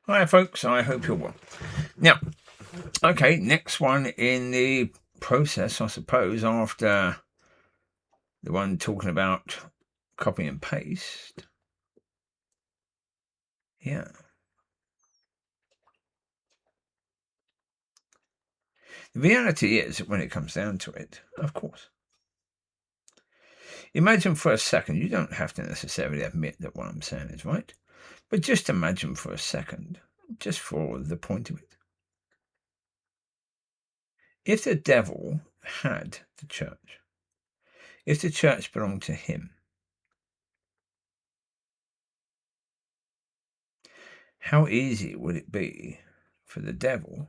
Hi, folks. I hope you're well. Now, okay, next one in the process, I suppose, after the one talking about copy and paste. Yeah. The reality is, when it comes down to it, of course, imagine for a second, you don't have to necessarily admit that what I'm saying is right, but just imagine for a second, just for the point of it. If the devil had the church, if the church belonged to him, how easy would it be for the devil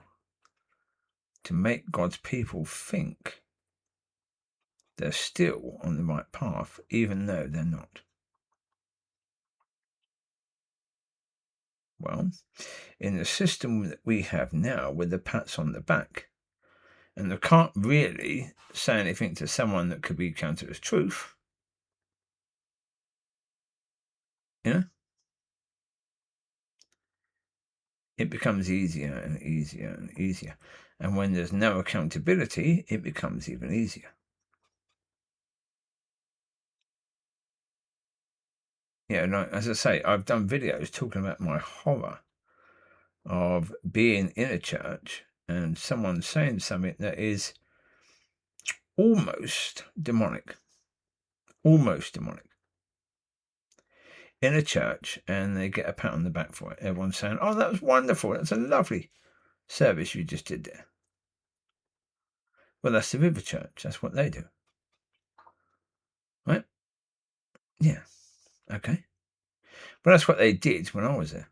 to make God's people think they're still on the right path, even though they're not? Well, in the system that we have now, with the pats on the back, and they can't really say anything to someone that could be counted as truth, it becomes easier and easier and easier. And when there's no accountability, it becomes even easier. Like, as I say, I've done videos talking about my horror of being in a church and someone saying something that is almost demonic. In a church, and they get a pat on the back for it. Everyone's saying, "Oh, that was wonderful. That's a lovely service you just did there." Well, that's the River Church. That's what they do. Right? Yeah. Okay. But that's what they did when I was there.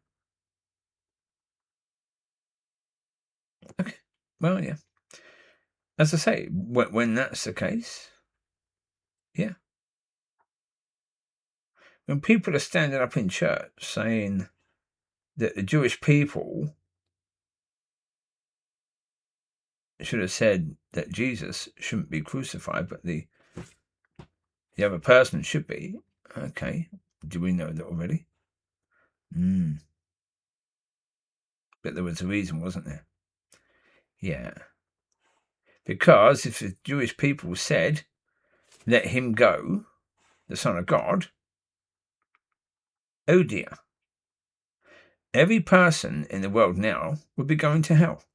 Okay. Well, yeah. As I say, when that's the case, yeah. When people are standing up in church saying that the Jewish people should have said that Jesus shouldn't be crucified, but the other person should be. Okay. Do we know that already? But there was a reason, wasn't there? Yeah. Because if the Jewish people said, "Let him go, the Son of God," oh dear. Every person in the world now would be going to hell.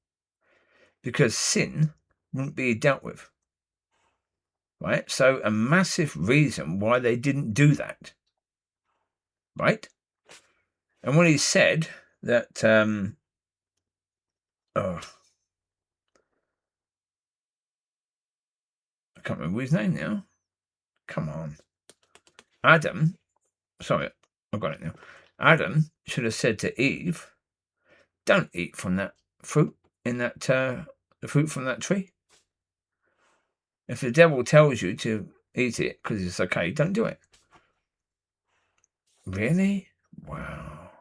Because sin wouldn't be dealt with. Right? So a massive reason why they didn't do that. Right? And when he said that, I can't remember his name now. Come on. Adam, sorry, I've got it now. Adam should have said to Eve, "Don't eat from that fruit in that, the fruit from that tree." If the devil tells you to eat it because it's okay, don't do it. Really? Wow.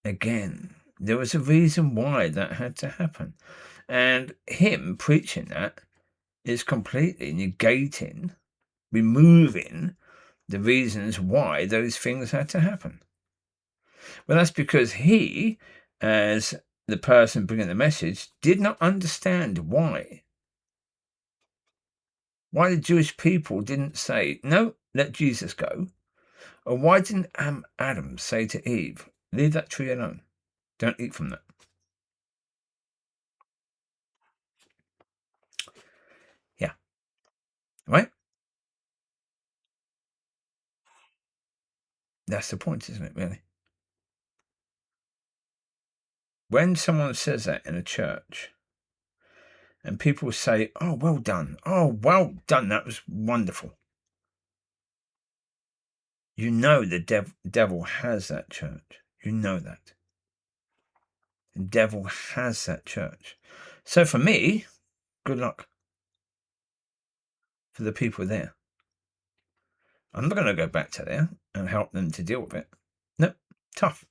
Again, there was a reason why that had to happen. And him preaching that is completely negating, removing the reasons why those things had to happen. Well, that's because he, as the person bringing the message, did not understand why. Why the Jewish people didn't say, "No, let Jesus go." Or why didn't Adam say to Eve, "Leave that tree alone. Don't eat from that." Yeah. Right? That's the point, isn't it, really? When someone says that in a church and people say, "Oh, well done. Oh, well done. That was wonderful." You know the devil has that church. You know that. The devil has that church. So for me, good luck for the people there. I'm not going to go back to there and help them to deal with it. No, tough.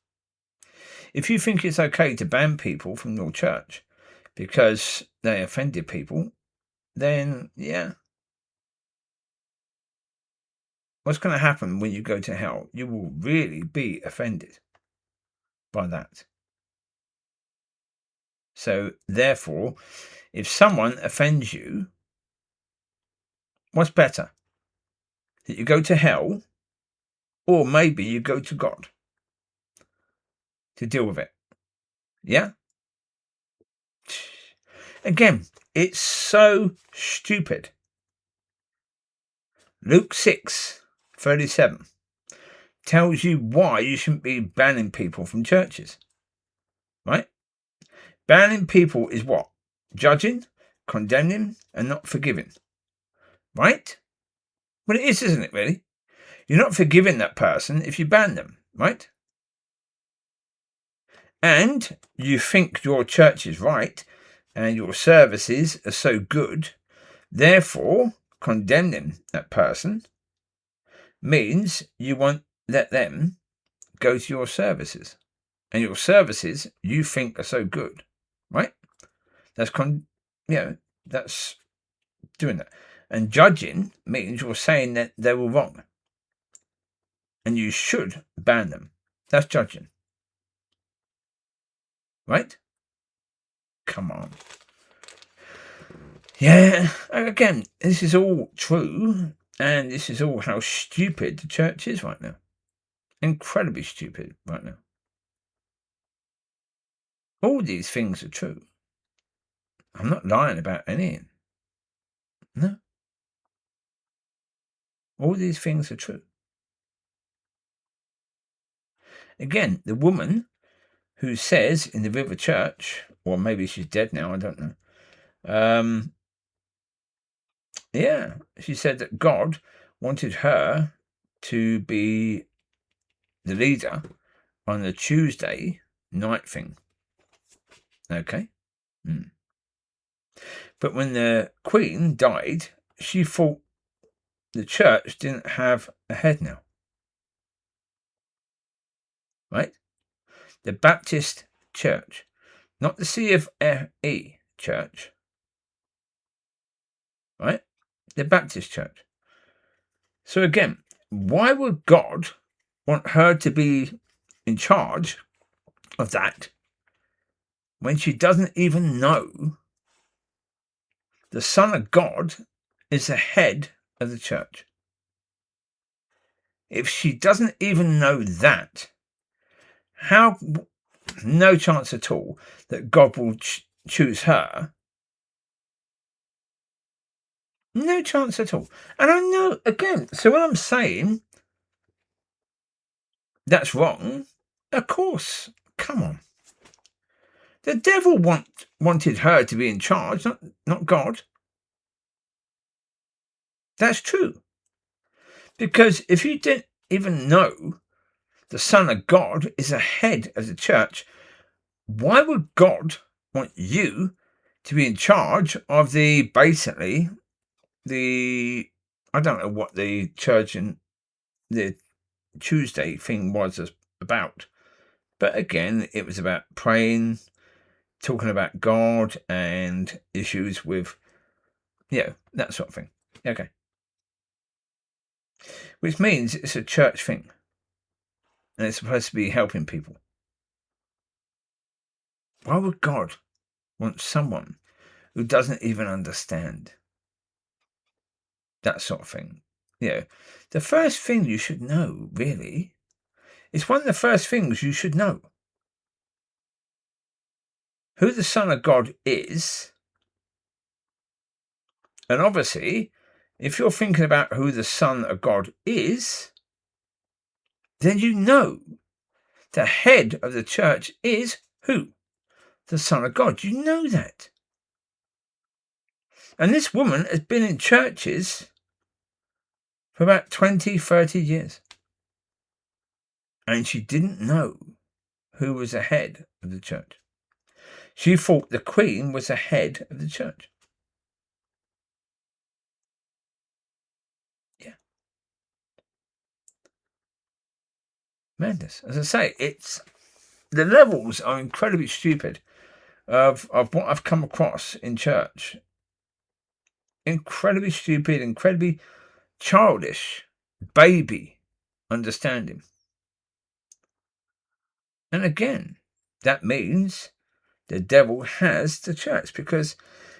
If you think it's okay to ban people from your church because they offended people, then yeah. What's going to happen when you go to hell? You will really be offended. by that. So, therefore, if someone offends you, what's better? That you go to hell, or maybe you go to God to deal with it? Yeah? Again, it's so stupid. Luke 6:37 tells you why you shouldn't be banning people from churches. Right? Banning people is what? Judging, condemning, and not forgiving. Right? Well, it is, isn't it, really? You're not forgiving that person if you ban them, right? And you think your church is right and your services are so good, therefore, condemning that person means you won't let them go to your services. And your services you think are so good, right? That's that's doing that. And judging means you're saying that they were wrong. And you should ban them. That's judging. Right? Come on. Yeah, again, this is all true. And this is all how stupid the church is right now. Incredibly stupid right now. All these things are true. I'm not lying about anything. No. All these things are true. Again, the woman who says in the River Church, or maybe she's dead now, I don't know. Yeah, she said that God wanted her to be the leader on the Tuesday night thing. Okay. But when the Queen died, she thought the church didn't have a head now. Right? The Baptist Church, not the C of E Church. Right? The Baptist Church. So again, why would God want her to be in charge of that when she doesn't even know the Son of God is the head of the church? If she doesn't even know that, how? No chance at all that God will choose her. No chance at all. And I know, again, so when I'm saying that's wrong, of course, come on. The devil wanted her to be in charge, not God. That's true. Because if you didn't even know the Son of God is the head of the church, why would God want you to be in charge of basically the, I don't know what the church and the Tuesday thing was about. But again, it was about praying, talking about God and issues with, that sort of thing. Okay. Which means it's a church thing. And it's supposed to be helping people. Why would God want someone who doesn't even understand that sort of thing? The first thing you should know, really, is one of the first things you should know. Who the Son of God is. And obviously, if you're thinking about who the Son of God is, then you know the head of the church is who? The Son of God. You know that. And this woman has been in churches for about 20, 30 years. And she didn't know who was the head of the church. She thought the Queen was the head of the church. Yeah. Madness. As I say, the levels are incredibly stupid of what I've come across in church. Incredibly stupid, incredibly childish, baby understanding. And again, that means the devil has the church, because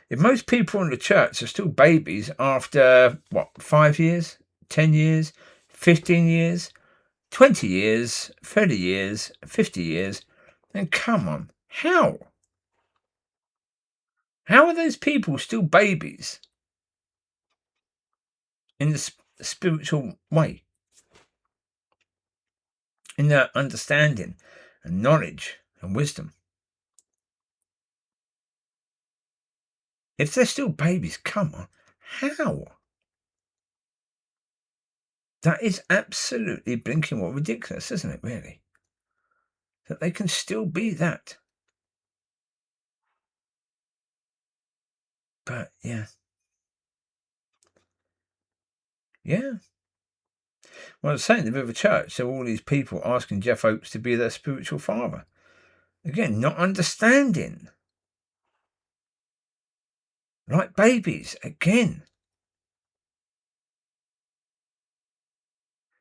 if most people in the church are still babies after, 5 years, 10 years, 15 years, 20 years, 30 years, 50 years, then come on. How? How are those people still babies in the spiritual way, in their understanding and knowledge and wisdom? If they're still babies, come on. How? That is absolutely blinking what ridiculous, isn't it, really? That they can still be that. But yeah. Yeah. Well, I was saying, the River Church, there were all these people asking Jeff Oakes to be their spiritual father. Again, not understanding. Like babies, again.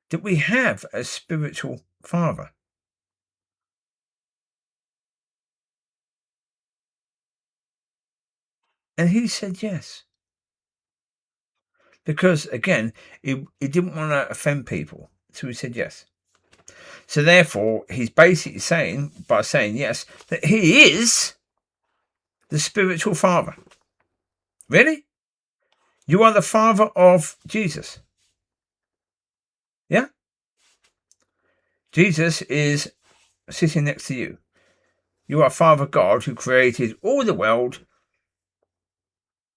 That we have a spiritual father. And he said yes. Because, again, he didn't want to offend people. So he said yes. So therefore, he's basically saying, by saying yes, that he is the spiritual father. Really? You are the father of Jesus. Yeah? Jesus is sitting next to you. You are Father God who created all the world.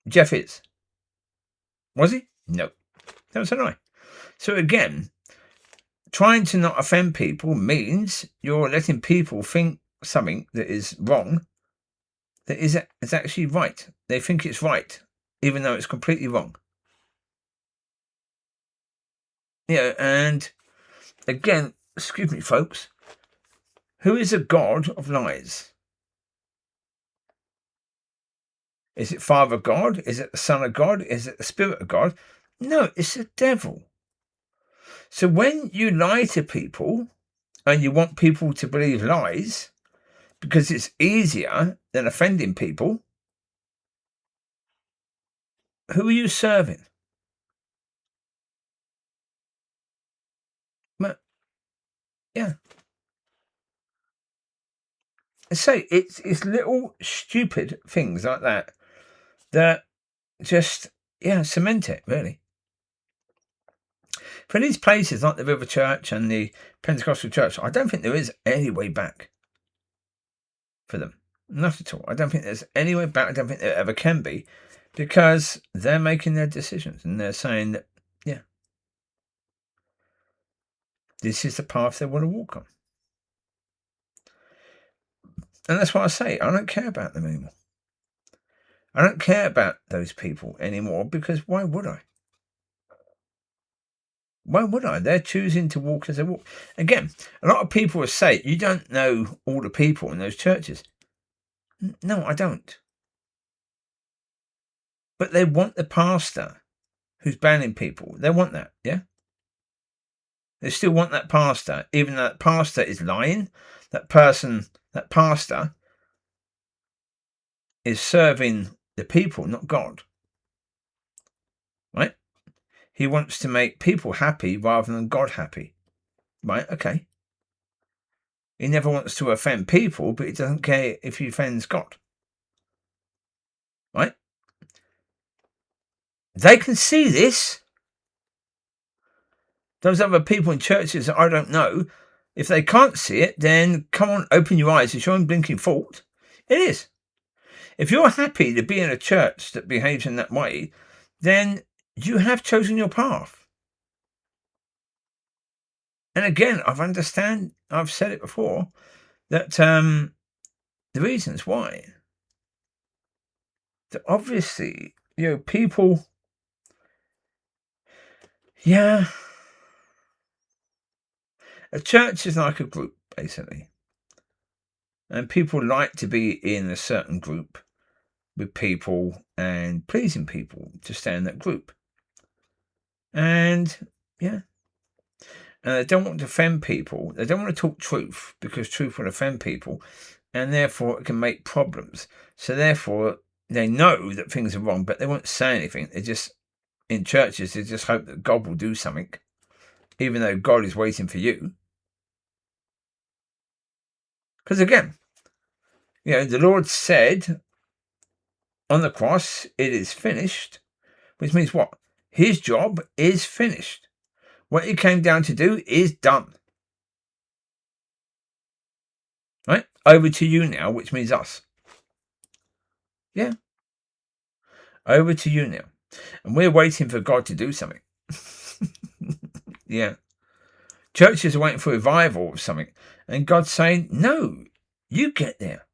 Jeff is. Was he? No. That was a lie. So again, trying to not offend people means you're letting people think something that is wrong that is actually right. They think it's right, even though it's completely wrong. Yeah, and again, excuse me, folks, who is a God of lies? Is it Father God? Is it the Son of God? Is it the Spirit of God? No, it's the devil. So when you lie to people and you want people to believe lies because it's easier than offending people, who are you serving? Well, yeah. I say it's little stupid things like that just cement it, really. For these places like the River Church and the Pentecostal Church, I don't think there is any way back for them. Not at all. I don't think there's any way back. I don't think there ever can be, because they're making their decisions and they're saying that, yeah, this is the path they want to walk on. And that's why I say I don't care about them anymore. I don't care about those people anymore, because why would I? Why would I? They're choosing to walk as they walk. Again, a lot of people will say, you don't know all the people in those churches. No, I don't. But they want the pastor who's banning people. They want that, yeah? They still want that pastor, even though that pastor is lying. That pastor is serving the people, not God. Right? He wants to make people happy rather than God happy. Right? Okay. He never wants to offend people, but he doesn't care if he offends God. Right? They can see this. Those other people in churches that I don't know, if they can't see it, then come on, open your eyes. It's your own blinking fault. It is. If you're happy to be in a church that behaves in that way, then you have chosen your path. And again, I've said it before, that the reasons why. That obviously, people, a church is like a group, basically. And people like to be in a certain group with people and pleasing people to stay in that group. And and they don't want to offend people. They don't want to talk truth because truth will offend people, and therefore it can make problems. So therefore they know that things are wrong, but they won't say anything. They just, in churches, they just hope that God will do something, even though God is waiting for you. Because again, the Lord said on the cross, it is finished, which means what? His job is finished. What he came down to do is done. Right? Over to you now, which means us. Yeah. Over to you now. And we're waiting for God to do something. Yeah. Churches are waiting for revival of something. And God's saying, no, you get there.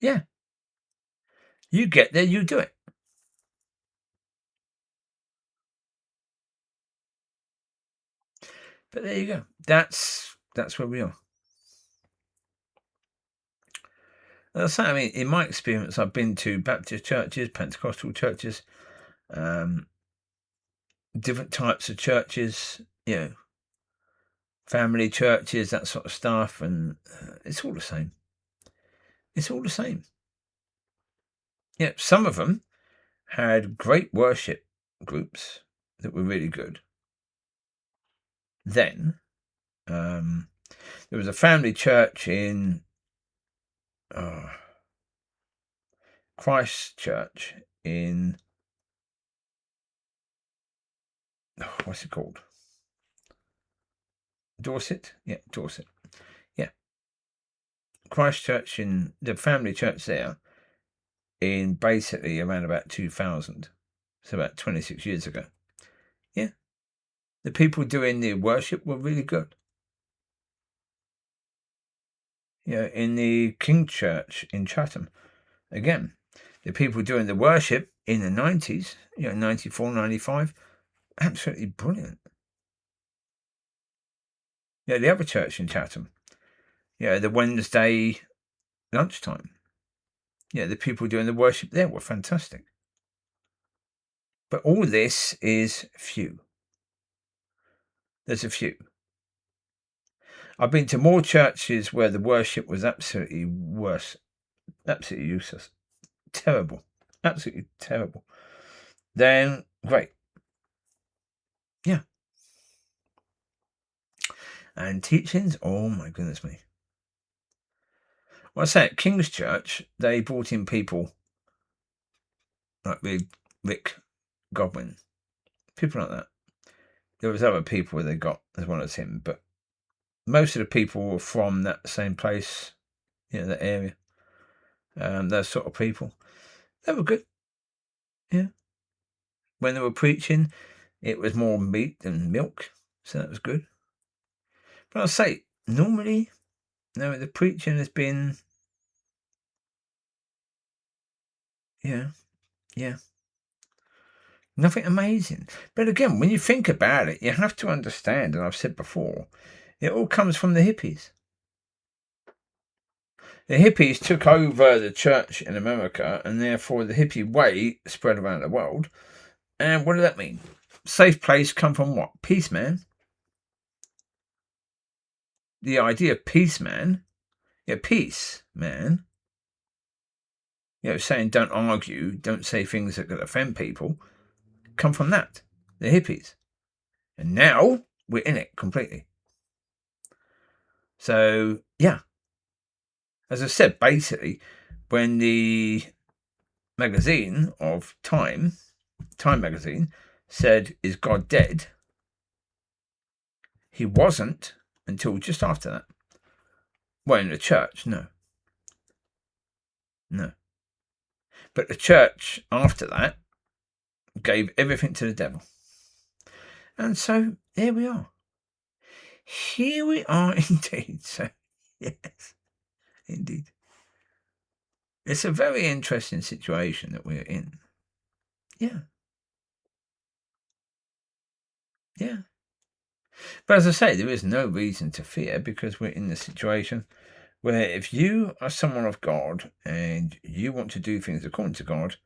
Yeah. You get there, you do it. But there you go. That's where we are. As I mean, in my experience, I've been to Baptist churches, Pentecostal churches, different types of churches, family churches, that sort of stuff, and it's all the same. It's all the same. Yeah, some of them had great worship groups that were really good. Then there was a family church in Christchurch in what's it called? Dorset? Yeah, Dorset. Yeah. Christchurch, in the family church there, in basically around about 2000. So about 26 years ago. Yeah. The people doing the worship were really good. In the King Church in Chatham, again, the people doing the worship in the 90s, 94, 95, absolutely brilliant. The other church in Chatham, the Wednesday lunchtime, the people doing the worship there were fantastic. But all this is few. There's a few. I've been to more churches where the worship was absolutely worse, absolutely useless, terrible, absolutely terrible. Then great. Yeah. And teachings, oh my goodness me. Well, I say at King's Church, they brought in people like Rick Godwin, people like that. There was other people they got as well as him, but most of the people were from that same place, that area. Those sort of people. They were good. Yeah. When they were preaching, it was more meat than milk, so that was good. But I'll say, normally, the preaching has been, nothing amazing. But again, when you think about it, you have to understand, and I've said before, it all comes from the hippies. The hippies took over the church in America, and therefore the hippie way spread around the world. And what does that mean? Safe place come from what? Peace, man. The idea of peace, man. Peace, man. Saying don't argue, don't say things that could offend people, come from that. The hippies. And now we're in it completely. So, as I said, basically, when the magazine of Time magazine, said, "Is God dead?" He wasn't until just after that. Well, in the church, no. But the church, after that, gave everything to the devil. And so, here we are. Here we are indeed. So, yes, indeed. It's a very interesting situation that we're in. Yeah. But as I say, there is no reason to fear because we're in the situation where if you are someone of God and you want to do things according to God,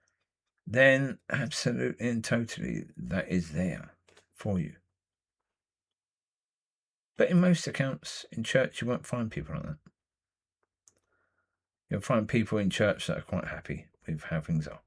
then absolutely and totally that is there for you. But in most accounts in church, you won't find people like that. You'll find people in church that are quite happy with how things are.